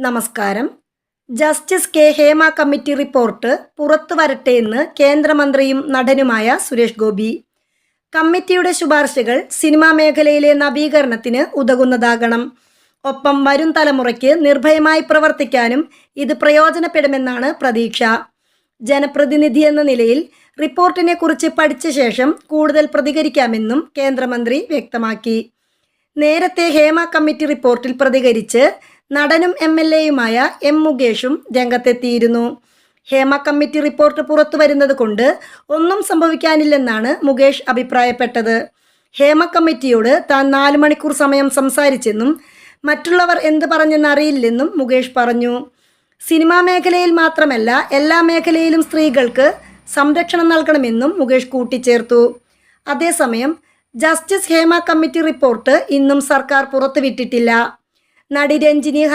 നമസ്കാരം. Justice K Hema committee report പുറത്തു വരട്ടെയെന്ന് കേന്ദ്രമന്ത്രിയും നടനുമായ സുരേഷ് ഗോപി. കമ്മിറ്റിയുടെ ശുപാർശകൾ സിനിമാ മേഖലയിലെ നവീകരണത്തിന് ഉതകുന്നതാകണം. ഒപ്പം വരും തലമുറയ്ക്ക് നിർഭയമായി പ്രവർത്തിക്കാനും ഇത് പ്രയോജനപ്പെടുമെന്നാണ് പ്രതീക്ഷ. ജനപ്രതിനിധി എന്ന നിലയിൽ റിപ്പോർട്ടിനെ കുറിച്ച് പഠിച്ച ശേഷം കൂടുതൽ പ്രതികരിക്കാമെന്നും കേന്ദ്രമന്ത്രി വ്യക്തമാക്കി. നേരത്തെ ഹേമ കമ്മിറ്റി റിപ്പോർട്ടിൽ പ്രതികരിച്ച് നടനും MLA-യുമായ M. മുകേഷും രംഗത്തെത്തിയിരുന്നു. ഹേമ കമ്മിറ്റി റിപ്പോർട്ട് പുറത്തു വരുന്നത് കൊണ്ട് ഒന്നും സംഭവിക്കാനില്ലെന്നാണ് മുകേഷ് അഭിപ്രായപ്പെട്ടത്. ഹേമ കമ്മിറ്റിയോട് താൻ 4 മണിക്കൂർ സമയം സംസാരിച്ചെന്നും മറ്റുള്ളവർ എന്ത് പറഞ്ഞെന്നറിയില്ലെന്നും മുകേഷ് പറഞ്ഞു. സിനിമാ മേഖലയിൽ മാത്രമല്ല എല്ലാ മേഖലയിലും സ്ത്രീകൾക്ക് സംരക്ഷണം നൽകണമെന്നും മുകേഷ് കൂട്ടിച്ചേർത്തു. അതേസമയം ജസ്റ്റിസ് ഹേമ കമ്മിറ്റി റിപ്പോർട്ട് ഇന്നും സർക്കാർ പുറത്തുവിട്ടിട്ടില്ല. നടി രഞ്ജിനി